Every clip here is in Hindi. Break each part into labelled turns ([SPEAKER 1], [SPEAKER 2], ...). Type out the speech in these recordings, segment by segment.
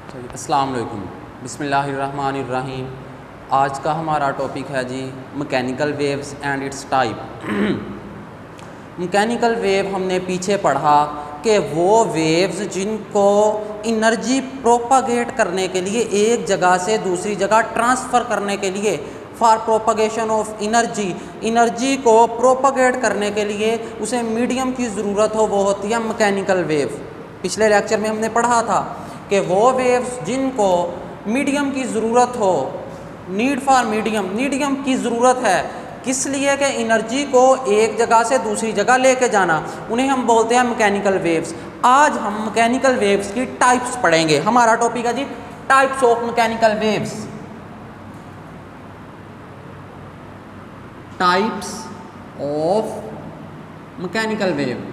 [SPEAKER 1] चलिए अस्सलाम वालेकुम, बिस्मिल्लाहिर्रहमानिर्रहीम। आज का हमारा टॉपिक है जी mechanical waves and its type. Mechanical wave हमने पीछे पढ़ा कि वो वेव्स जिनको इनर्जी प्रोपागेट करने के लिए एक जगह से दूसरी जगह ट्रांसफ़र करने के लिए फॉर प्रोपागेशन ऑफ एनर्जी को प्रोपागेट करने के लिए उसे मीडियम की ज़रूरत हो, वो होती है मैकेनिकल वेव। पिछले लेक्चर में हमने पढ़ा था कि वो वेव्स जिनको मीडियम की ज़रूरत हो, नीड फॉर मीडियम की ज़रूरत है, किस लिए कि एनर्जी को एक जगह से दूसरी जगह लेके जाना, उन्हें हम बोलते हैं मैकेनिकल वेव्स। आज हम मैकेनिकल वेव्स की टाइप्स पढ़ेंगे। हमारा टॉपिक है जी types of mechanical waves. Types of mechanical wave.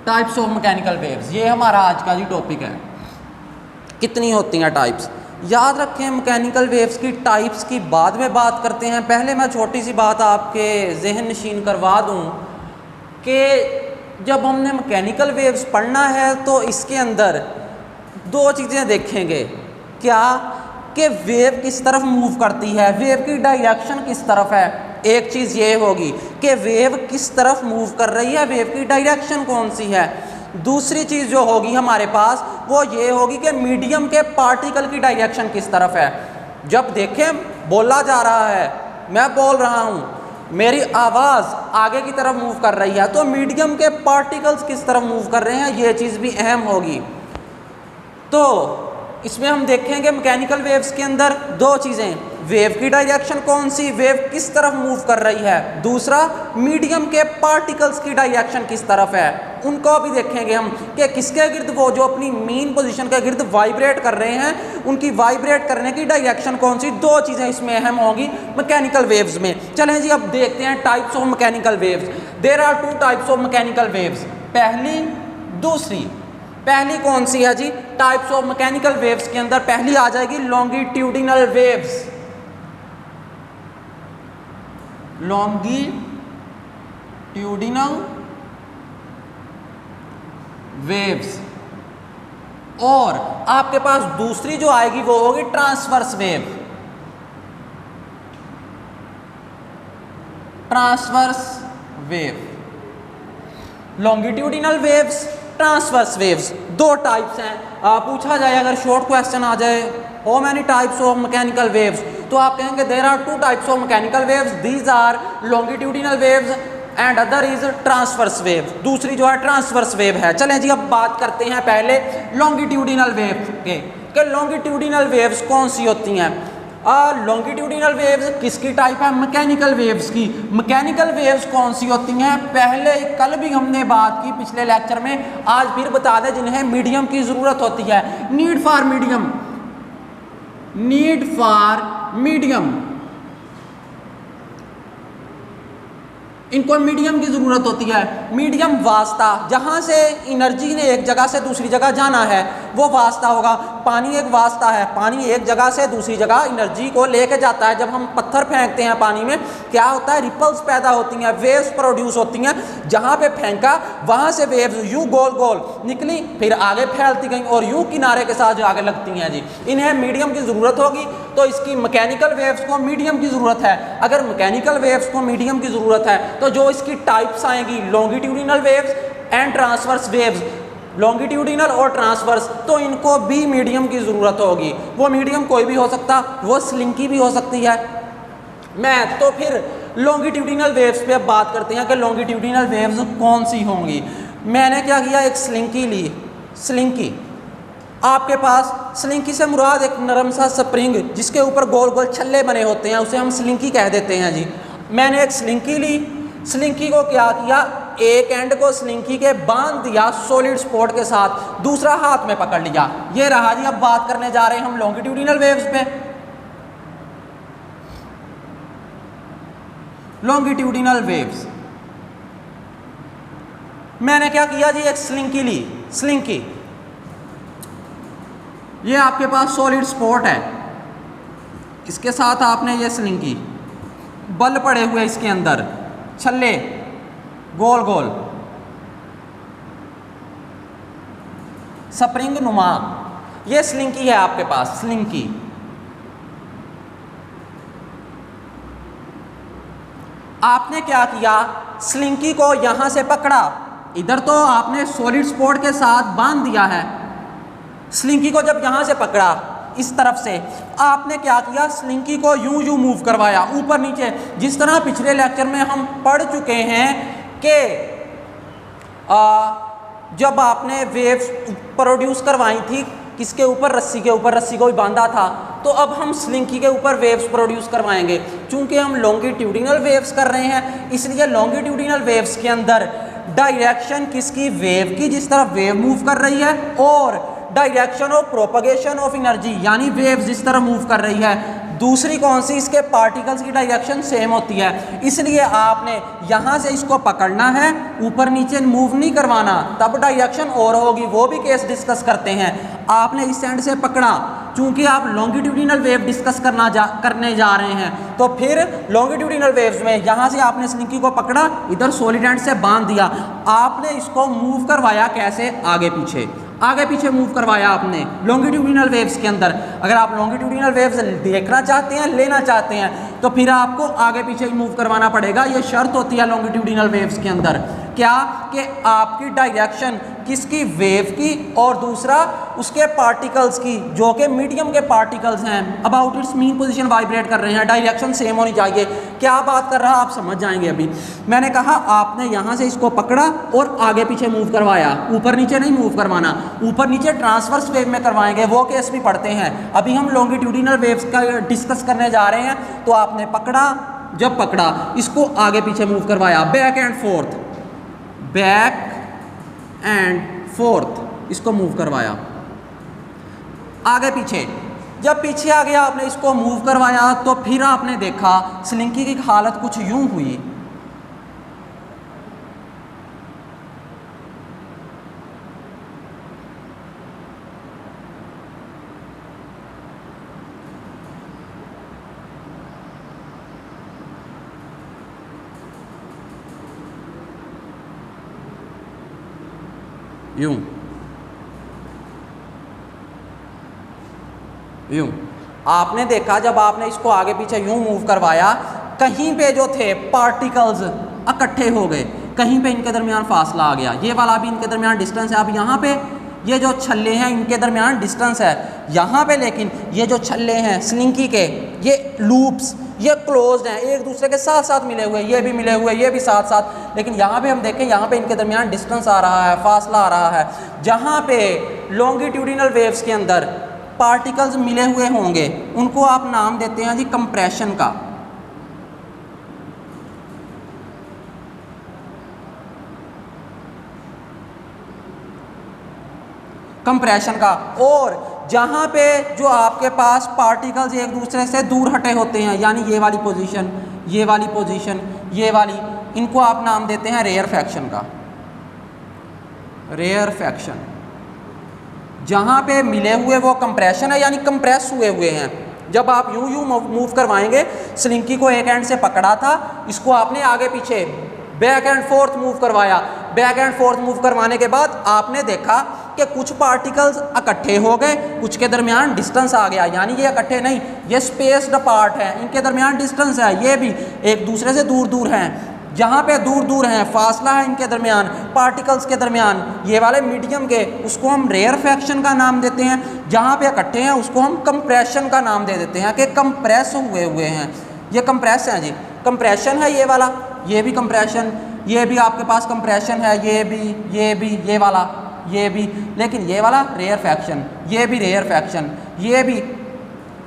[SPEAKER 1] Types of mechanical waves, ये हमारा आज का जी टॉपिक है। कितनी होती हैं टाइप्स? याद रखें, मैकेनिकल वेव्स की टाइप्स की बाद में बात करते हैं। पहले मैं छोटी सी बात आपके जहन नशीन करवा दूं कि जब हमने मैकेनिकल वेव्स पढ़ना है तो इसके अंदर दो चीज़ें देखेंगे। क्या कि वेव किस तरफ मूव करती है, वेव की डायरेक्शन किस तरफ है। एक चीज़ ये होगी कि वेव किस तरफ मूव कर रही है, वेव की डायरेक्शन कौन सी है। दूसरी चीज़ जो होगी हमारे पास वो ये होगी कि मीडियम के पार्टिकल की डायरेक्शन किस तरफ है। जब देखें बोला जा रहा है, मैं बोल रहा हूँ, मेरी आवाज़ आगे की तरफ मूव कर रही है, तो मीडियम के पार्टिकल्स किस तरफ मूव कर रहे हैं, ये चीज़ भी अहम होगी। तो इसमें हम देखेंगे मैकेनिकल वेव्स के अंदर दो चीज़ें, वेव की डायरेक्शन कौन सी, वेव किस तरफ मूव कर रही है, दूसरा मीडियम के पार्टिकल्स की डायरेक्शन किस तरफ है। उनको भी देखेंगे हम कि किसके गिर्द वो जो अपनी मेन पोजीशन के गिर्द वाइब्रेट कर रहे हैं, उनकी वाइब्रेट करने की डायरेक्शन कौन सी। दो चीज़ें इसमें अहम होंगी मैकेनिकल वेव्स में। चलें जी, अब देखते हैं types of mechanical waves. There are two types of mechanical waves, पहली दूसरी। पहली कौन सी है जी? टाइप्स ऑफ मैकेनिकल वेव्स के अंदर पहली आ जाएगी लॉन्गिट्यूडिनल वेव्स। Longitudinal waves. और आपके पास दूसरी जो आएगी वो होगी transverse wave. Transverse wave, longitudinal waves, transverse waves, दो टाइप्स हैं। पूछा जाए अगर शॉर्ट क्वेश्चन आ जाए how many types of mechanical waves, तो आप कहेंगे there are two types of mechanical waves, these are longitudinal waves and other is transverse wave. दूसरी जो है ट्रांसवर्स वेव है। चलें जी, अब बात करते हैं पहले लॉन्गिट्यूडिनल वेव के लॉन्गिट्यूडिनल वेव्स कौन सी होती हैं। लॉन्गिट्यूडिनल वेव्स किसकी टाइप है? मैकेनिकल वेव्स की। मैकेनिकल वेव्स कौन सी होती हैं? पहले कल भी हमने बात की पिछले लेक्चर में, आज फिर बता दें, जिन्हें मीडियम की ज़रूरत होती है। Need for medium, need for medium, इनको मीडियम की ज़रूरत होती है। मीडियम वास्ता, जहाँ से एनर्जी ने एक जगह से दूसरी जगह जाना है वो वास्ता होगा। पानी एक वास्ता है, पानी एक जगह से दूसरी जगह एनर्जी को लेके जाता है। जब हम पत्थर फेंकते हैं पानी में, क्या होता है, रिपल्स पैदा होती हैं, वेव्स प्रोड्यूस होती हैं। जहाँ पे फेंका वहाँ से वेव्स यूँ गोल गोल निकली, फिर आगे फैलती गई और यूँ किनारे के साथ आगे लगती हैं जी। इन्हें मीडियम की ज़रूरत होगी, तो इसकी मैकेनिकल वेव्स को मीडियम की ज़रूरत है। अगर मैकेनिकल वेव्स को मीडियम की ज़रूरत है तो जो इसकी टाइप्स आएंगी longitudinal waves and transverse waves, longitudinal और ट्रांसवर्स, तो इनको भी मीडियम की ज़रूरत होगी। वो मीडियम कोई भी हो सकता, वो स्लिंकी भी हो सकती है। मैं तो फिर लॉन्गिट्यूडिनल वेव्स पे अब बात करते हैं कि लॉन्गिट्यूडिनल वेव्स कौन सी होंगी। मैंने क्या किया, एक स्लिंकी ली। स्लिंकी, आपके पास स्लिंकी से मुराद एक नरम सा स्प्रिंग जिसके ऊपर गोल गोल छल्ले बने होते हैं, उसे हम स्लिंकी कह देते हैं जी। मैंने एक स्लिंकी ली, स्लिंकी को क्या किया, एक एंड को स्लिंकी के बांध दिया सॉलिड स्पॉट के साथ, दूसरा हाथ में पकड़ लिया। ये रहा जी। अब बात करने जा रहे हैं हम लॉन्गिट्यूडिनल वेव्स पे। लॉन्गिट्यूडिनल वेव्स, मैंने क्या किया जी, एक स्लिंकी ली। स्लिंकी, ये आपके पास सॉलिड स्पॉट है, इसके साथ आपने ये स्लिंकी बल पड़े हुए इसके अंदर, छल्ले गोल गोल, स्प्रिंग नुमा। ये स्लिंकी है आपके पास, स्लिंकी। आपने क्या किया, स्लिंकी को यहां से पकड़ा, इधर तो आपने सॉलिड स्पोर्ट के साथ बांध दिया है। स्लिंकी को जब यहां से पकड़ा इस तरफ से, आपने क्या किया, स्लिंकी को यूं यूं मूव करवाया ऊपर नीचे, जिस तरह पिछले लेक्चर में हम पढ़ चुके हैं कि जब आपने वेव्स प्रोड्यूस करवाई थी किसके ऊपर, रस्सी के ऊपर, रस्सी को भी बांधा था, तो अब हम स्लिंकी के ऊपर वेव्स प्रोड्यूस करवाएंगे। चूंकि हम लॉन्गिट्यूडिनल वेव्स कर रहे हैं, इसलिए लॉन्गिट्यूडिनल वेव्स के अंदर डायरेक्शन किसकी, वेव की, जिस तरफ वेव मूव कर रही है, और direction of propagation of energy, यानी वेव जिस तरह मूव कर रही है, दूसरी कौन सी, इसके पार्टिकल्स की डायरेक्शन सेम होती है। इसलिए आपने यहां से इसको पकड़ना है, ऊपर नीचे मूव नहीं करवाना, तब डायरेक्शन और होगी, वो भी केस डिस्कस करते हैं। आपने इस एंड से पकड़ा, चूंकि आप लॉन्गिट्यूडिनल वेव डिस्कस करने जा रहे हैं, तो फिर लॉन्गिट्यूडिनल वेव्स में यहां से आपने स्लिंकी को पकड़ा, इधर सॉलिड एंड से बांध दिया, आपने इसको मूव करवाया कैसे, आगे पीछे, आगे पीछे मूव करवाया आपने लॉन्गिट्यूडिनल वेव्स के अंदर। अगर आप लॉन्गिट्यूडिनल वेव्स देखना चाहते हैं, लेना चाहते हैं, तो फिर आपको आगे पीछे ही मूव करवाना पड़ेगा। ये शर्त होती है लॉन्गिट्यूडिनल वेव्स के अंदर, क्या कि आपकी डायरेक्शन किसकी, वेव की, और दूसरा उसके पार्टिकल्स की, जो कि मीडियम के पार्टिकल्स हैं, about its mean position vibrate कर रहे हैं, डायरेक्शन सेम होनी चाहिए। क्या बात कर रहा आप समझ जाएंगे। अभी मैंने कहा आपने यहाँ से इसको पकड़ा और आगे पीछे मूव करवाया, ऊपर नीचे नहीं मूव करवाना, ऊपर नीचे ट्रांसवर्स वेव में करवाएंगे, वो केस भी पढ़ते हैं। अभी हम लॉन्गिट्यूडिनल वेव्स का डिस्कस करने जा रहे हैं। तो आपने पकड़ा, जब पकड़ा इसको आगे पीछे मूव करवाया, back and fourth, back and fourth, इसको मूव करवाया आगे पीछे। जब पीछे आ गया, आपने इसको मूव करवाया, तो फिर आपने देखा स्लिंकी की हालत कुछ यूं हुई, यूं यूं। आपने देखा जब आपने इसको आगे पीछे यूं मूव करवाया, कहीं पे जो थे पार्टिकल्स इकट्ठे हो गए, कहीं पे इनके दरमियान फासला आ गया, ये वाला भी इनके दरमियान डिस्टेंस है। अब यहाँ पे ये जो छल्ले हैं इनके दरमियान डिस्टेंस है यहाँ पे, लेकिन ये जो छल्ले हैं स्लिंकी के, ये लूप्स, ये क्लोज्ड हैं, एक दूसरे के साथ साथ मिले हुए, ये भी मिले हुए, ये भी साथ साथ। लेकिन यहाँ पे हम देखें, यहाँ पे इनके दरमियान डिस्टेंस आ रहा है, फासला आ रहा है। जहाँ पे लॉन्गिट्यूडिनल वेव्स के अंदर पार्टिकल्स मिले हुए होंगे, उनको आप नाम देते हैं जी कंप्रेशन का। कंप्रेशन का। और जहाँ पे जो आपके पास पार्टिकल्स एक दूसरे से दूर हटे होते हैं, यानी ये वाली पोजीशन, ये वाली पोजीशन, ये वाली, इनको आप नाम देते हैं रेयरफैक्शन का। रेयरफैक्शन। जहाँ पे मिले हुए वो कंप्रेशन है, यानी कंप्रेस हुए हुए हैं। जब आप यूं यूं मूव करवाएंगे, स्लिंकी को एक एंड से पकड़ा था, इसको आपने आगे पीछे बैक एंड फोर्थ मूव करवाया। बैक एंड फोर्थ मूव करवाने के बाद आपने देखा कि कुछ पार्टिकल्स इकट्ठे हो गए, कुछ के दरमियान डिस्टेंस आ गया, यानी ये इकट्ठे नहीं, ये स्पेस्ड पार्ट है, इनके दरमियान डिस्टेंस है, ये भी एक दूसरे से दूर दूर हैं। जहाँ पे दूर दूर हैं, फासला है इनके दरमियान, पार्टिकल्स के दरमियान, ये वाले मीडियम के, उसको हम रेयरफैक्शन का नाम देते हैं। जहाँ पे इकट्ठे हैं उसको हम कंप्रेशन का नाम दे देते हैं कि कंप्रेस हुए हुए हैं, ये कंप्रेस हैं जी। कंप्रेशन है ये वाला, ये भी कंप्रेशन, ये भी आपके पास कंप्रेशन है, ये भी, ये वाला, ये भी। लेकिन ये वाला रेयरफैक्शन, ये भी रेयरफैक्शन, ये भी,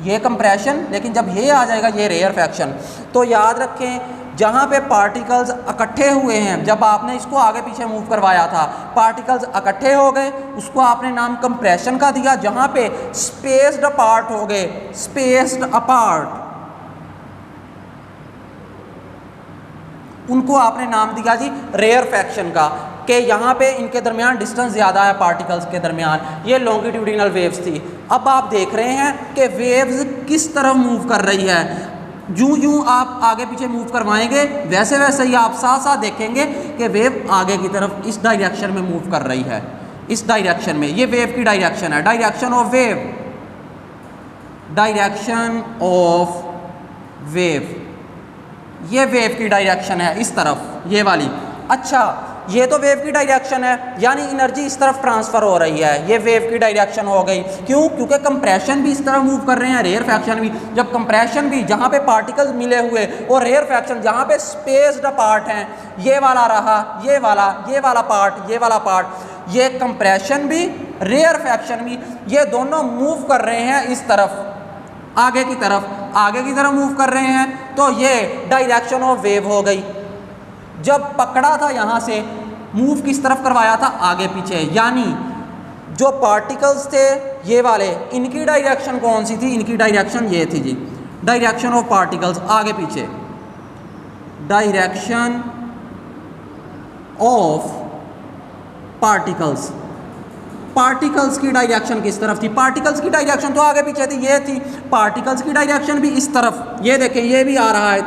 [SPEAKER 1] ये कंप्रेशन, लेकिन जब ये आ जाएगा ये रेयरफैक्शन। तो याद रखें, जहाँ पे पार्टिकल्स इकट्ठे हुए हैं, जब आपने इसको आगे पीछे मूव करवाया था, पार्टिकल्स इकट्ठे हो गए, उसको आपने नाम कंप्रेशन का दिया। जहाँ पे स्पेस्ड अपार्ट हो गए, स्पेस्ड अपार्ट, उनको आपने नाम दिया जी रेयरफैक्शन का, कि यहाँ पे इनके दरमियान डिस्टेंस ज़्यादा है पार्टिकल्स के दरमियान। ये लॉन्गिट्यूडिनल वेव्स थी। अब आप देख रहे हैं कि वेव्स किस तरफ मूव कर रही है। यूं यूं आप आगे पीछे मूव करवाएंगे वैसे वैसे ही आप साथ साथ देखेंगे कि वेव आगे की तरफ इस डायरेक्शन में मूव कर रही है, इस डायरेक्शन में। ये वेव की डायरेक्शन है, direction of wave, direction of wave, ये वेव की डायरेक्शन है इस तरफ, ये वाली। अच्छा, ये तो वेव की डायरेक्शन है, यानी एनर्जी इस तरफ ट्रांसफर हो रही है, ये वेव की डायरेक्शन हो गई। क्यों? क्योंकि कंप्रेशन भी इस तरफ मूव कर रहे हैं, रेयर फ्रैक्शन भी। जब कंप्रेशन भी जहाँ पे पार्टिकल्स मिले हुए और रेयर फ्रैक्शन जहाँ पे स्पेस्ड पार्ट हैं, ये वाला रहा, ये वाला पार्ट, ये वाला पार्ट, ये कंप्रेशन भी रेयर फ्रैक्शन भी, ये दोनों मूव कर रहे हैं इस तरफ, आगे की तरफ मूव कर रहे हैं, तो ये डायरेक्शन ऑफ वेव हो गई। जब पकड़ा था यहाँ से, मूव किस तरफ करवाया था? आगे पीछे, यानी जो पार्टिकल्स थे ये वाले, इनकी डायरेक्शन कौन सी थी? इनकी डायरेक्शन ये थी जी, डायरेक्शन ऑफ पार्टिकल्स आगे पीछे, डायरेक्शन ऑफ पार्टिकल्स। पार्टिकल्स की डायरेक्शन किस तरफ थी? पार्टिकल्स की डायरेक्शन तो आगे पीछे थी, ये थी। पार्टिकल्स की डायरेक्शन भी इस तरफ, ये देखें, ये भी आ रहा है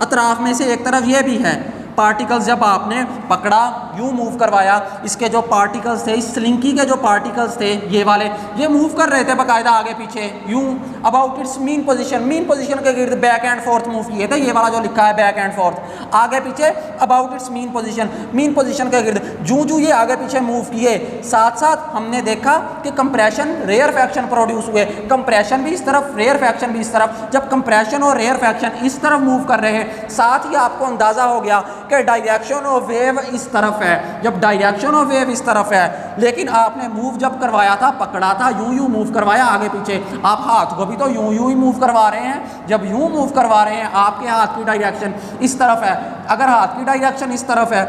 [SPEAKER 1] अतराफ में से एक तरफ, ये भी है। पार्टिकल्स जब आपने पकड़ा, यूं मूव करवाया, इसके जो पार्टिकल्स थे, इस स्लिंकी के जो पार्टिकल्स थे ये वाले, ये मूव कर रहे थे बाकायदा आगे पीछे, यूं about its mean position, mean position के गिर्द बैक एंड फोर्थ मूव किए थे, ये वाला जो लिखा है बैक एंड फोर्थ, आगे पीछे about its mean position, mean position के गिर्द जूं जूं ये आगे पीछे मूव किए, साथ साथ हमने देखा कि कंप्रेशन, रेयर फ्रैक्शन प्रोड्यूस हुए। कंप्रेशन भी इस तरफ, रेयर फ्रैक्शन भी इस तरफ। जब कंप्रेशन और रेयर फ्रैक्शन इस तरफ मूव कर रहे हैं, साथ ही आपको अंदाजा हो गया कि डायरेक्शन ऑफ वेव इस तरफ है। जब डायरेक्शन ऑफ वेव इस तरफ है, लेकिन आपने मूव जब करवाया था, पकड़ा था, यूं यूं मूव करवाया आगे पीछे, आप हाथ को भी तो यूं यूं ही मूव करवा रहे हैं। जब यूं मूव करवा रहे हैं, आपके हाथ की डायरेक्शन इस तरफ है। अगर हाथ की डायरेक्शन इस तरफ है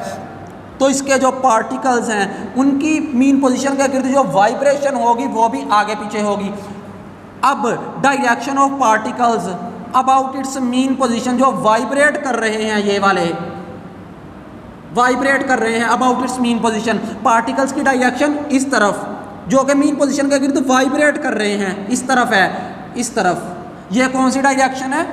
[SPEAKER 1] तो इसके जो पार्टिकल्स हैं उनकी मीन पोजीशन के गिर्द जो वाइब्रेशन होगी वो भी आगे पीछे होगी। अब direction of particles about its mean position, जो वाइब्रेट कर रहे हैं, ये वाले वाइब्रेट कर रहे हैं about its mean position, particles की डायरेक्शन इस तरफ, जो कि मीन पोजीशन के गिर्द वाइब्रेट कर रहे हैं, इस तरफ है, इस तरफ। ये कौन सी डायरेक्शन है?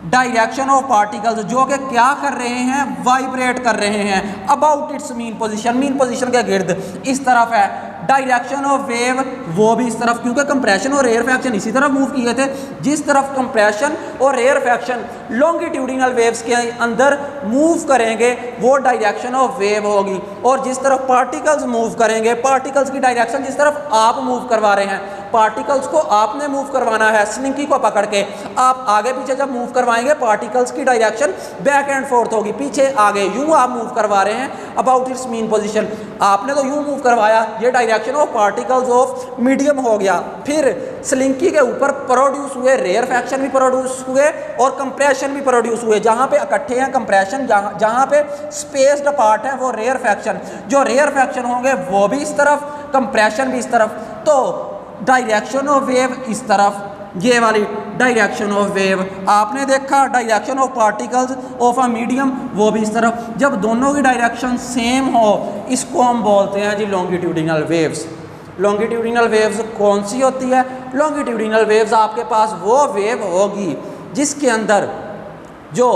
[SPEAKER 1] डायरेक्शन ऑफ पार्टिकल्स, जो कि क्या कर रहे हैं? वाइब्रेट कर रहे हैं about its mean position, mean position के गिर्द इस तरफ है। डायरेक्शन ऑफ वेव वो भी इस तरफ, क्योंकि कंप्रेशन और रेयर फ्रैक्शन इसी तरफ मूव किए थे। जिस तरफ कंप्रेशन और रेयर फ्रैक्शन लॉन्गिट्यूडिनल वेव्स के अंदर मूव करेंगे वो डायरेक्शन ऑफ वेव होगी, और जिस तरफ पार्टिकल्स मूव करेंगे, पार्टिकल्स की डायरेक्शन जिस तरफ आप मूव करवा रहे हैं, पार्टिकल्स को आपने मूव करवाना है स्लिंकी को पकड़ के। आप आगे पीछे जब मूव करवाएंगे, पार्टिकल्स की डायरेक्शन बैक एंड फोर्थ होगी, पीछे आगे, यूं आप मूव करवा रहे हैं अबाउट इट्स मीन पोजीशन। आपने तो यूं मूव करवाया, ये direction of particles of medium हो गया। फिर स्लिंकी के ऊपर प्रोड्यूस हुए रेयर फ्रैक्शन भी प्रोड्यूस हुए और कंप्रेशन भी प्रोड्यूस हुए। जहाँ पे इकट्ठे हैं कंप्रेशन, जहाँ पे स्पेस्ड पार्ट है वो रेयर फ्रैक्शन, जो रेयर फ्रैक्शन होंगे वो भी इस तरफ, कंप्रेशन भी इस तरफ। तो डायरेक्शन ऑफ वेव इस तरफ, ये वाली डायरेक्शन ऑफ वेव आपने देखा। Direction of particles of a medium वो भी इस तरफ। जब दोनों की डायरेक्शन सेम हो, इसको हम बोलते हैं जी लॉन्गिट्यूडिनल वेव्स। लॉन्गिट्यूडिनल वेव्स कौन सी होती है? लॉन्गिट्यूडिनल वेव्स आपके पास वो वेव होगी जिसके अंदर जो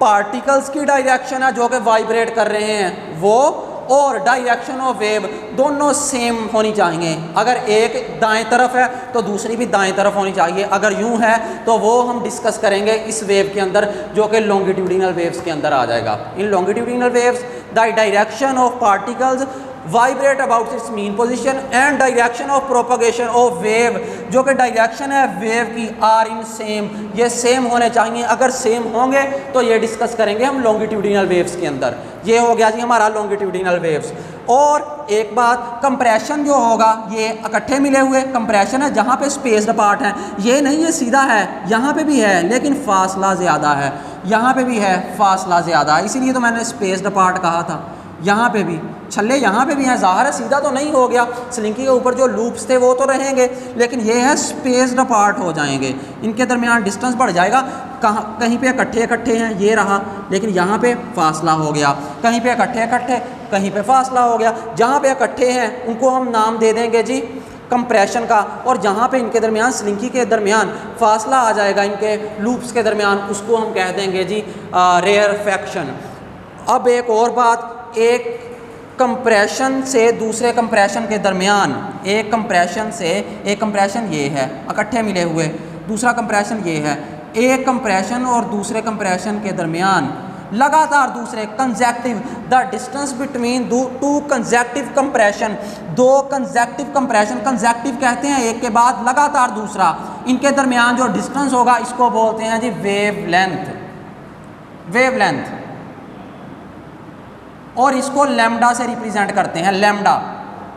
[SPEAKER 1] पार्टिकल्स की डायरेक्शन है जो कि वाइब्रेट कर रहे हैं वो, और डायरेक्शन ऑफ वेव दोनों सेम होनी चाहिए। अगर एक दाएं तरफ है तो दूसरी भी दाएं तरफ होनी चाहिए। अगर यूं है तो वो हम डिस्कस करेंगे इस वेव के अंदर, जो कि लॉन्गिट्यूडिनल वेव्स के अंदर आ जाएगा। In longitudinal waves the direction of particles vibrate about its mean position and direction of propagation of wave, जो कि डायरेक्शन है वेव की, आर इन सेम, ये सेम होने चाहिए। अगर सेम होंगे तो ये डिस्कस करेंगे हम लॉन्गिट्यूडिनल वेव्स के अंदर। ये हो गया जी हमारा लॉन्गिट्यूडिनल वेव्स। और एक बात, कंप्रेशन जो होगा ये इकट्ठे मिले हुए कंप्रेशन है जहाँ पे स्पेस्ड पार्ट है, ये नहीं ये सीधा है, यहाँ पे भी है लेकिन फासला ज़्यादा है, यहाँ पे भी है फासला ज़्यादा है, इसीलिए तो मैंने स्पेस्ड पार्ट कहा था। यहाँ पे भी छल्ले यहाँ पे भी हैं, ज़ाहिर है सीधा तो नहीं हो गया, स्लिंकी के ऊपर जो लूप्स थे वो तो रहेंगे, लेकिन ये है स्पेस्ड पार्ट हो जाएंगे, इनके दरमियान डिस्टेंस बढ़ जाएगा। कहीं पे इकट्ठे हैं ये रहा, लेकिन यहाँ पे फासला हो गया, कहीं पे इकट्ठे कहीं पे फासला हो गया। जहाँ पे इकट्ठे हैं उनको हम नाम दे देंगे जी कंप्रेशन का, और जहाँ पे इनके दरमियान स्लिंकी के दरमियान फासला आ जाएगा इनके लूप्स के दरमियान, उसको हम कह देंगे जी रेयरफैक्शन। अब एक और बात, एक कंप्रेशन से दूसरे कंप्रेशन के दरमियान, एक कंप्रेशन ये है इकट्ठे मिले हुए, दूसरा कंप्रेशन ये है, एक कंप्रेशन और दूसरे कंप्रेशन के दरमियान लगातार दूसरे consecutive, the distance between two consecutive compression, दो कंसेक्टिव कंप्रेशन, कंसेक्टिव कहते हैं एक के बाद लगातार दूसरा, इनके दरमियान जो डिस्टेंस होगा इसको बोलते हैं जी वेवलेंथ, और इसको लैम्डा से रिप्रेजेंट करते हैं, लैम्डा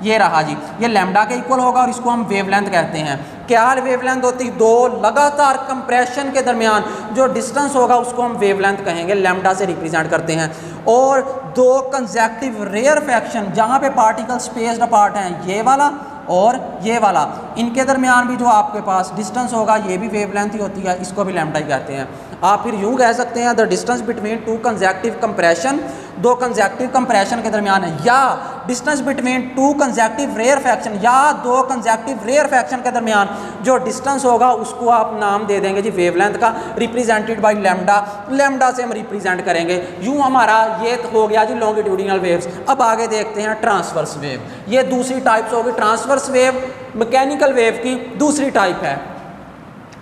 [SPEAKER 1] ये रहा जी, ये लैम्डा के इक्वल होगा और इसको हम वेवलेंथ कहते हैं। क्या वेवलेंथ होती, दो लगातार कंप्रेशन के दरमियान जो डिस्टेंस होगा उसको हम वेवलेंथ कहेंगे, लैम्डा से रिप्रेजेंट करते हैं। और दो कंसेक्टिव रेयरफैक्शन, जहाँ पे पार्टिकल स्पेस्ड अपार्ट हैं, ये वाला और ये वाला, इनके दरमियान भी जो आपके पास डिस्टेंस होगा ये भी वेवलेंथ ही होती है, इसको भी लैम्डा ही कहते हैं। आप फिर यूँ कह सकते हैं the distance between two consecutive compression, दो कंसेक्टिव कंप्रेशन के दरमियान है, या distance between two consecutive rarefaction, या दो कंसेक्टिव रेयरफैक्शन के दरमियान जो डिस्टेंस होगा उसको आप नाम दे देंगे जी वेवलेंथ का, रिप्रेजेंटेड बाय लैम्डा, लैम्डा से हम रिप्रेजेंट करेंगे। यूँ हमारा ये हो गया जी लॉन्गिट्यूडिनल वेव्स। अब आगे देखते हैं ट्रांसवर्स वेव, ये दूसरी टाइप्स होगी। ट्रांसवर्स वेव मैकेनिकल वेव की दूसरी टाइप है,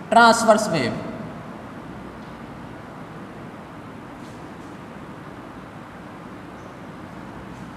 [SPEAKER 1] ट्रांसवर्स वेव।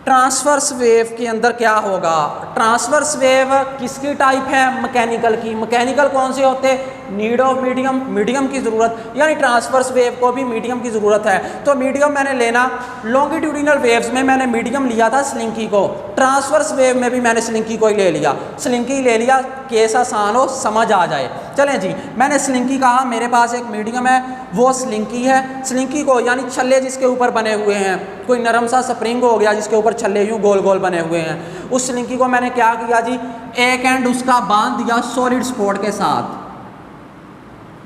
[SPEAKER 1] ट्रांसवर्स वेव के अंदर क्या होगा, ट्रांसवर्स वेव किसकी टाइप है, मैकेनिकल की। मैकेनिकल कौन से होते, नीड ऑफ मीडियम, मीडियम की ज़रूरत, यानी ट्रांसवर्स वेव को भी मीडियम की ज़रूरत है। तो मीडियम मैंने लेना, लॉन्गिट्यूडिनल वेव्स में मैंने मीडियम लिया था स्लिंकी को, ट्रांसवर्स वेव में भी मैंने स्लिंकी को ही ले लिया, स्लिंकी ले लिया, केस आसान हो समझ आ जाए। चलें जी, मैंने स्लिंकी कहा, मेरे पास एक मीडियम है वो स्लिंकी है। स्लिंकी को यानी छल्ले जिसके ऊपर बने हुए हैं, कोई नरम सा स्प्रिंग हो गया जिसके ऊपर छल्ले यूँ गोल गोल बने हुए हैं, उस स्लिंकी को मैंने क्या किया जी, एक एंड उसका बांध दिया सॉलिड स्पॉट के साथ,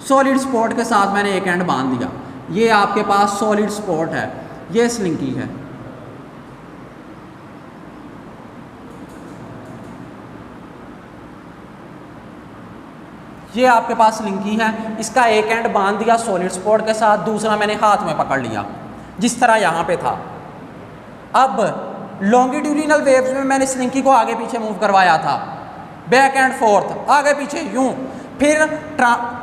[SPEAKER 1] सॉलिड स्पॉट के साथ मैंने एक एंड बांध दिया। ये आपके पास सॉलिड स्पॉट है, ये स्लिंकी है। ये आपके पास स्लिंकी है, इसका एक एंड बांध दिया सॉलिड स्पॉट के साथ, दूसरा मैंने हाथ में पकड़ लिया जिस तरह यहाँ पे था। अब लॉन्गिट्यूडिनल वेव्स में मैंने स्लिंकी को आगे पीछे मूव करवाया था, बैक एंड फोर्थ, आगे पीछे यूं, फिर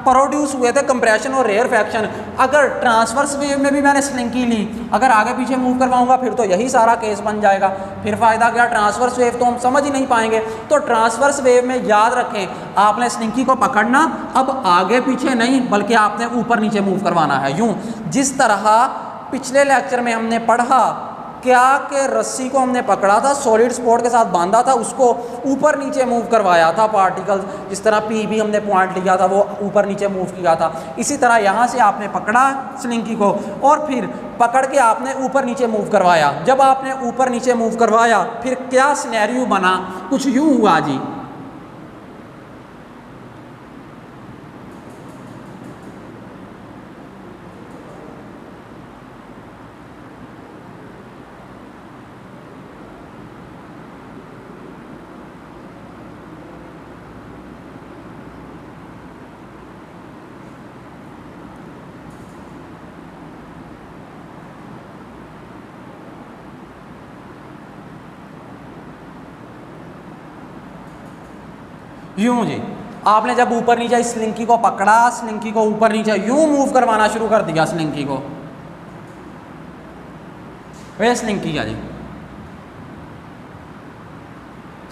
[SPEAKER 1] प्रोड्यूस हुए थे कंप्रेशन और रेयरफैक्शन। अगर ट्रांसवर्स वेव में भी मैंने स्लिंकी ली, अगर आगे पीछे मूव करवाऊंगा फिर तो यही सारा केस बन जाएगा, फिर फ़ायदा क्या, ट्रांसवर्स वेव तो हम समझ ही नहीं पाएंगे। तो ट्रांसवर्स वेव में याद रखें, आपने स्लिंकी को पकड़ना, अब आगे पीछे नहीं बल्कि आपने ऊपर नीचे मूव करवाना है, यूँ जिस तरह पिछले लेक्चर में हमने पढ़ा क्या कि रस्सी को हमने पकड़ा था, सॉलिड स्पॉट के साथ बांधा था, उसको ऊपर नीचे मूव करवाया था पार्टिकल, जिस तरह पी भी हमने पॉइंट लिया था वो ऊपर नीचे मूव किया था। इसी तरह यहाँ से आपने पकड़ा स्लिंकी को और फिर पकड़ के आपने ऊपर नीचे मूव करवाया। जब आपने ऊपर नीचे मूव करवाया फिर क्या सिनेरियो बना, कुछ यूँ हुआ जी, यूं जी, आपने जब ऊपर नीचे स्लिंकी को पकड़ा, स्लिंकी को ऊपर नीचे यूं मूव करवाना शुरू कर दिया, स्लिंकी को, वे स्लिंकी का जी,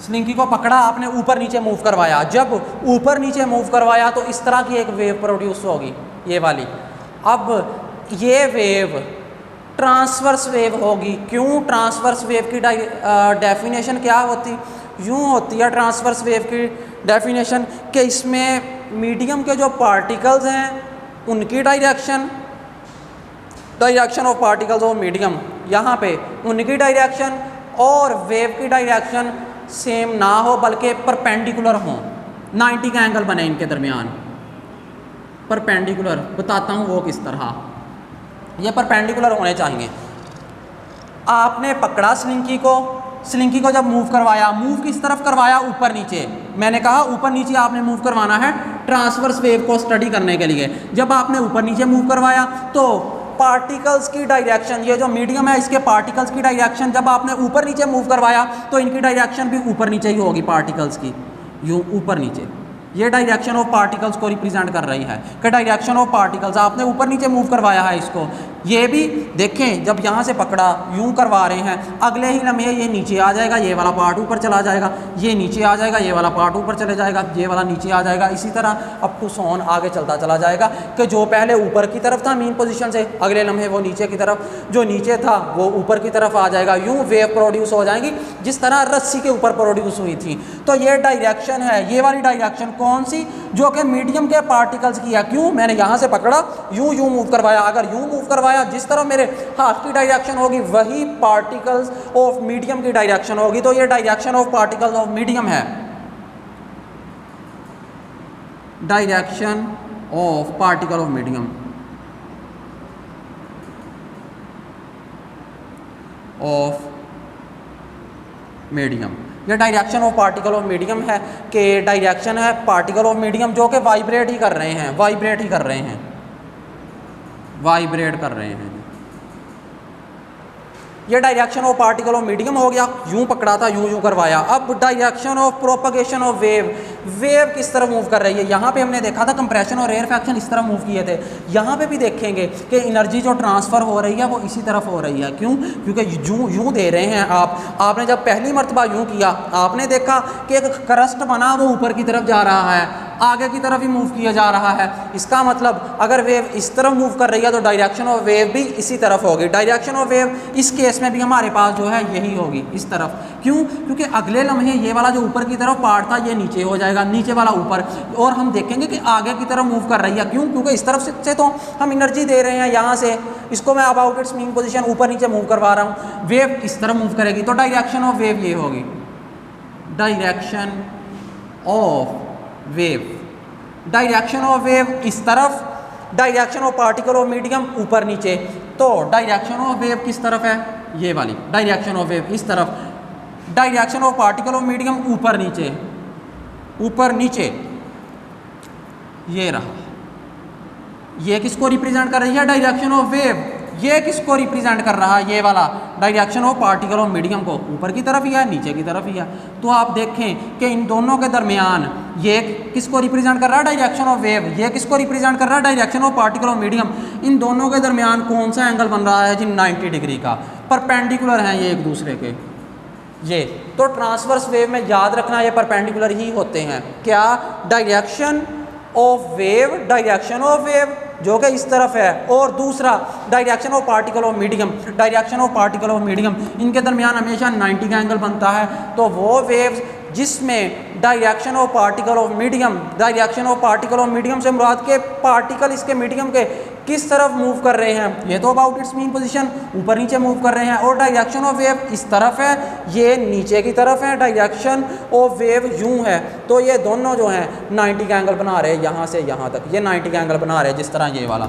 [SPEAKER 1] स्लिंकी को पकड़ा आपने, ऊपर नीचे मूव करवाया। जब ऊपर नीचे मूव करवाया तो इस तरह की एक वेव प्रोड्यूस होगी, ये वाली। अब ये वेव ट्रांसवर्स वेव होगी। क्यों? ट्रांसवर्स वेव की डेफिनेशन क्या होती, यूँ होती है ट्रांसवर्स वेव की डेफिनेशन कि इसमें मीडियम के जो पार्टिकल्स हैं उनकी direction of particles of medium, यहाँ पे उनकी डायरेक्शन और वेव की डायरेक्शन सेम ना हो बल्कि परपेंडिकुलर हो, 90 का एंगल बने इनके दरमियान, परपेंडिकुलर। बताता हूँ वो किस तरह, ये परपेंडिकुलर होने चाहिए। आपने पकड़ा स्लिंकी को, स्लिंकी को जब मूव करवाया, मूव किस तरफ करवाया, ऊपर नीचे। मैंने कहा ऊपर नीचे आपने मूव करवाना है ट्रांसवर्स वेव को स्टडी करने के लिए। जब आपने ऊपर नीचे मूव करवाया तो पार्टिकल्स की डायरेक्शन, ये जो मीडियम है इसके पार्टिकल्स की डायरेक्शन जब आपने ऊपर नीचे मूव करवाया तो इनकी डायरेक्शन भी ऊपर नीचे ही होगी, पार्टिकल्स की यूँ ऊपर नीचे। ये डायरेक्शन ऑफ पार्टिकल्स को रिप्रेजेंट कर रही है कि डायरेक्शन ऑफ पार्टिकल्स आपने ऊपर नीचे मूव करवाया है इसको। ये भी देखें जब यहाँ से पकड़ा यूं करवा रहे हैं, अगले ही लम्हे ये नीचे आ जाएगा, ये वाला पार्ट ऊपर चला जाएगा, ये नीचे आ जाएगा, ये वाला पार्ट ऊपर चले जाएगा, ये वाला नीचे आ जाएगा। इसी तरह अप टू सोन आगे चलता चला जाएगा कि जो पहले ऊपर की तरफ था मीन पोजीशन से, अगले लम्हे वो नीचे की तरफ, जो नीचे था वो ऊपर की तरफ आ जाएगा। यूं वेव प्रोड्यूस हो जाएंगी जिस तरह रस्सी के ऊपर प्रोड्यूस हुई थी। तो ये डायरेक्शन है, ये वाली डायरेक्शन कौन सी, जो कि मीडियम के पार्टिकल्स की है। क्यों, मैंने यहाँ से पकड़ा, यूं यूं मूव करवाया, अगर यूं मूव करवाया जिस तरह मेरे हाथ की डायरेक्शन होगी वही पार्टिकल्स ऑफ मीडियम की डायरेक्शन होगी। तो ये direction of particles of medium है, direction of particle of medium ये direction of particle of medium है कि डायरेक्शन है पार्टिकल ऑफ मीडियम जो कि वाइब्रेट ही कर रहे हैं, वाइब्रेट कर रहे हैं। ये direction of particle of medium हो गया, यूं पकड़ा था यूं यूं करवाया। अब direction of propagation of wave, wave किस तरह मूव कर रही है। यहाँ पे हमने देखा था कंप्रेशन और रेयरफैक्शन इस तरह मूव किए थे, यहाँ पे भी देखेंगे कि एनर्जी जो ट्रांसफ़र हो रही है वो इसी तरफ हो रही है। क्यों, क्योंकि यूं दे रहे हैं आपने जब पहली मरतबा यूं किया, आपने देखा कि एक क्रस्ट बना वो ऊपर की तरफ जा रहा है, आगे की तरफ ही मूव किया जा रहा है। इसका मतलब अगर वेव इस तरफ मूव कर रही है तो डायरेक्शन ऑफ वेव भी इसी तरफ होगी। डायरेक्शन ऑफ वेव इस केस में भी हमारे पास जो है यही होगी, इस तरफ। क्यों, क्योंकि अगले लम्हे ये वाला जो ऊपर की तरफ पार्ट था ये नीचे हो जाएगा, नीचे वाला ऊपर, और हम देखेंगे कि आगे की तरफ मूव कर रही है। क्यों, क्योंकि इस तरफ से तो हम एनर्जी दे रहे हैं, यहाँ से इसको मैं अबाउट इट्स मीन पोजीशन ऊपर नीचे मूव करवा रहा हूँ, वेव इस तरफ मूव करेगी तो डायरेक्शन ऑफ वेव ये होगी, direction of wave. Direction of wave इस तरफ, direction of particle of medium ऊपर नीचे। तो डायरेक्शन ऑफ वेव किस तरफ है, ये वाली डायरेक्शन ऑफ वेव इस तरफ, direction of particle of medium ऊपर नीचे, ऊपर नीचे ये रहा। ये किसको रिप्रेजेंट कर रही है, डायरेक्शन ऑफ वेव। ये किसको रिप्रेजेंट कर रहा है, ये वाला direction of particle of medium को, ऊपर की तरफ ही है नीचे की तरफ ही है। तो आप देखें कि इन दोनों के दरमियान ये किसको रिप्रेजेंट कर रहा है, डायरेक्शन ऑफ वेव। ये किसको रिप्रेजेंट कर रहा है, direction of particle of medium. इन दोनों के दरमियान कौन सा एंगल बन रहा है जी, 90 डिग्री का, परपेंडिकुलर हैं ये एक दूसरे के। ये तो ट्रांसवर्स वेव में याद रखना ये परपेंडिकुलर ही होते हैं। क्या, direction of wave, direction of wave जो कि इस तरफ है, और दूसरा direction of particle of medium, direction of particle of medium. इनके दरमियान हमेशा 90 का एंगल बनता है। तो वो वेव्स जिसमें direction of particle of medium, direction of particle of medium से मुराद के पार्टिकल इसके मीडियम के किस तरफ मूव कर रहे हैं, ये तो अबाउट इट्स मीन पोजीशन ऊपर नीचे मूव कर रहे हैं, और डायरेक्शन ऑफ वेव इस तरफ है, ये नीचे की तरफ है, डायरेक्शन ऑफ वेव यूं है। तो ये दोनों जो हैं 90 का एंगल बना रहे हैं, यहाँ से यहाँ तक ये 90 का एंगल बना रहे हैं, जिस तरह ये वाला।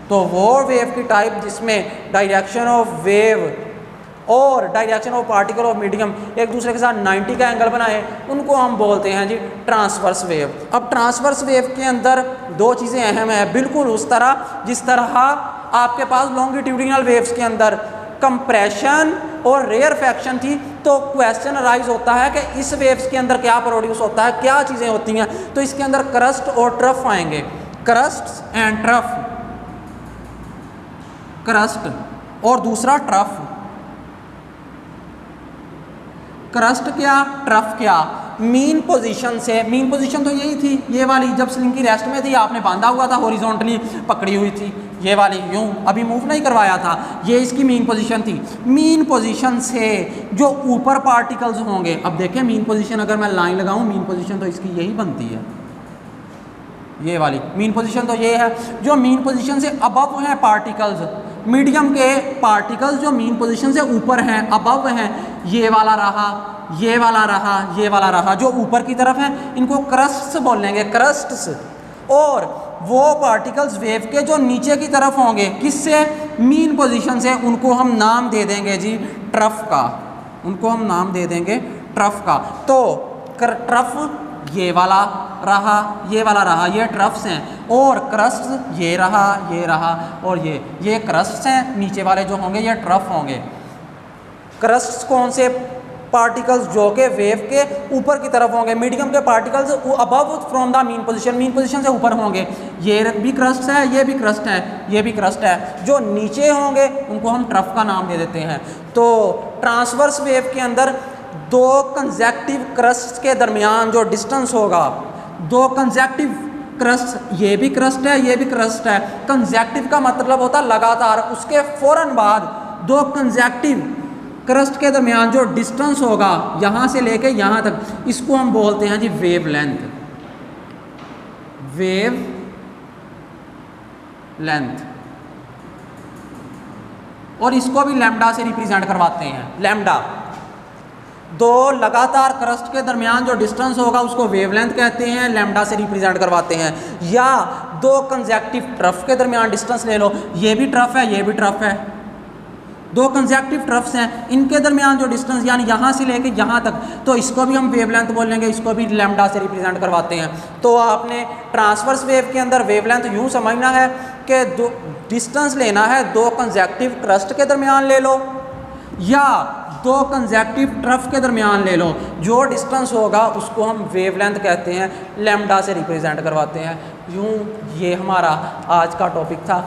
[SPEAKER 1] तो वो वेव की टाइप जिसमें डायरेक्शन ऑफ वेव और direction of particle of medium एक दूसरे के साथ 90 का एंगल बनाए, उनको हम बोलते हैं जी ट्रांसवर्स वेव। अब ट्रांसवर्स वेव के अंदर दो चीज़ें अहम है, बिल्कुल उस तरह जिस तरह आपके पास लॉन्गिट्यूडिनल वेव्स के अंदर कंप्रेशन और रेयरफैक्शन थी। तो क्वेश्चन अराइज होता है कि इस वेव्स के अंदर क्या प्रोड्यूस होता है, क्या चीज़ें होती हैं। तो इसके अंदर क्रस्ट और ट्रफ आएंगे, क्रस्ट एंड ट्रफ, क्रस्ट और दूसरा ट्रफ। क्रस्ट क्या, ट्रफ क्या, मीन पोजीशन से, मीन पोजीशन तो यही थी ये वाली, जब स्लिंकी रेस्ट में थी आपने बांधा हुआ था, हॉरिजॉन्टली पकड़ी हुई थी ये वाली, यूं अभी मूव नहीं करवाया था, ये इसकी मीन पोजीशन थी। मीन पोजीशन से जो ऊपर पार्टिकल्स होंगे, अब देखें मीन पोजीशन अगर मैं लाइन लगाऊं, मीन पोजीशन तो इसकी यही बनती है, ये वाली मीन पोजीशन तो ये है। जो मीन पोजीशन से अबव हैं पार्टिकल्स, मीडियम के पार्टिकल्स जो मीन पोजीशन से ऊपर हैं, अबव हैं, ये वाला रहा, ये वाला रहा, ये वाला रहा, जो ऊपर की तरफ हैं इनको क्रस्ट्स बोलेंगे, क्रस्ट्स। और वो पार्टिकल्स वेव के जो नीचे की तरफ होंगे, किससे, मीन पोजीशन से, उनको हम नाम दे देंगे जी ट्रफ का, उनको हम नाम दे देंगे ट्रफ का। तो ट्रफ ये वाला रहा, ये वाला रहा, ये ट्रफ्स हैं, और क्रस्ट ये रहा, ये रहा, और ये क्रस्ट्स हैं, नीचे वाले जो होंगे ये ट्रफ होंगे। क्रस्ट्स कौन से पार्टिकल्स, जो कि वेव के ऊपर की तरफ होंगे, मीडियम के particles above from the mean position से ऊपर होंगे। ये भी क्रस्ट है, ये भी क्रस्ट है, ये भी क्रस्ट है। जो नीचे होंगे उनको हम ट्रफ का नाम दे देते हैं। तो ट्रांसवर्स वेव के अंदर दो कंसेक्टिव क्रस्ट के दरमियान जो डिस्टेंस होगा, दो कंसेक्टिव क्रस्ट, ये भी क्रस्ट है, ये भी क्रस्ट है। कंसेक्टिव का मतलब होता है लगातार, उसके फौरन बाद दो कंसेक्टिव क्रस्ट के दरमियान जो डिस्टेंस होगा यहाँ से लेके यहाँ तक, इसको हम बोलते हैं जी वेव लेंथ। वेव लेंथ, और इसको भी लैम्डा से रिप्रेजेंट करवाते हैं। लैम्डा, दो लगातार क्रस्ट के दरमियान जो डिस्टेंस होगा उसको वेवलेंथ कहते हैं, लैम्डा से रिप्रेजेंट करवाते हैं। या दो कंसेक्टिव ट्रफ के दरमियान डिस्टेंस ले लो, ये भी ट्रफ है, ये भी ट्रफ है, दो कंसेक्टिव ट्रफ्स हैं, इनके दरमियान जो डिस्टेंस यानी यहाँ से लेके यहाँ तक, तो इसको भी हम वेवलेंथ बोलेंगे, इसको भी लैम्डा से रिप्रेजेंट करवाते हैं। तो आपने ट्रांसवर्स वेव के अंदर वेवलेंथ यूँ समझना है कि दो डिस्टेंस लेना है, दो कंसेक्टिव क्रस्ट के दरमियान ले लो या दो कंसेक्टिव ट्रफ के दरमियान ले लो, जो डिस्टेंस होगा उसको हम वेवलेंथ कहते हैं, लैम्डा से रिप्रेजेंट करवाते हैं। यूँ ये हमारा आज का टॉपिक था।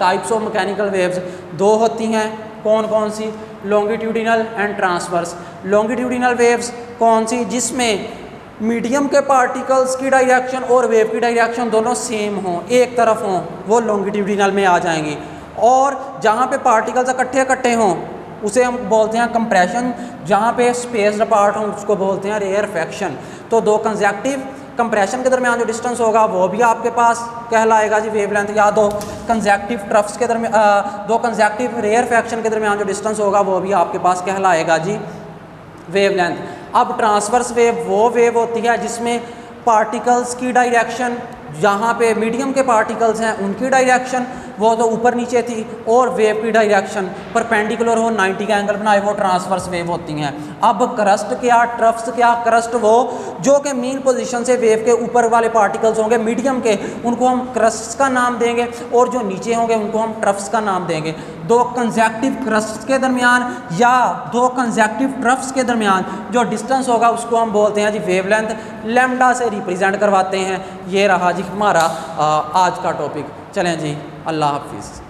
[SPEAKER 1] टाइप्स ऑफ मैकेनिकल वेव्स दो होती हैं, कौन कौन सी? Longitudinal and transverse. Longitudinal waves कौन सी? जिसमें मीडियम के पार्टिकल्स की डायरेक्शन और वेव की डायरेक्शन दोनों सेम हों, एक तरफ हों, वो लॉन्गिट्यूडिनल में आ जाएंगी। और जहाँ पे पार्टिकल्स इकट्ठे इकट्ठे हों उसे हम बोलते हैं कंप्रेशन, जहाँ पे स्पेस अपार्ट हों उसको बोलते हैं रेयरफैक्शन। तो दो कंसेक्टिव कंप्रेशन के दरमियान जो डिस्टेंस होगा वो भी आपके पास कहलाएगा जी वेवलेंथ, या दो कंसेक्टिव ट्रफ्स के दरमियान, दो कंसेक्टिव रेयरफैक्शन के दरमियान जो डिस्टेंस होगा वो भी आपके पास कहलाएगा जी वेवलेंथ। अब ट्रांसवर्स वेव वो वेव होती है जिसमें पार्टिकल्स की डायरेक्शन, जहाँ पे मीडियम के पार्टिकल्स हैं उनकी डायरेक्शन वो तो ऊपर नीचे थी, और वेव की डायरेक्शन परपेंडिकुलर हो, 90 का एंगल बनाए, वो ट्रांसवर्स वेव होती हैं। अब क्रस्ट क्या, ट्रफ्स क्या? क्रस्ट वो जो कि मीन पोजीशन से वेव के ऊपर वाले पार्टिकल्स होंगे मीडियम के, उनको हम क्रस्ट्स का नाम देंगे, और जो नीचे होंगे उनको हम ट्रफ्स का नाम देंगे। दो कंसेक्टिव क्रस्ट्स के दरमियान या दो कंसेक्टिव ट्रफ्स के दरमियान जो डिस्टेंस होगा उसको हम बोलते हैं जी वेवलेंथ, लैम्डा से रिप्रेजेंट करवाते हैं। ये रहा जी हमारा आज का टॉपिक। चलें जी, अल्लाह हाफिज़।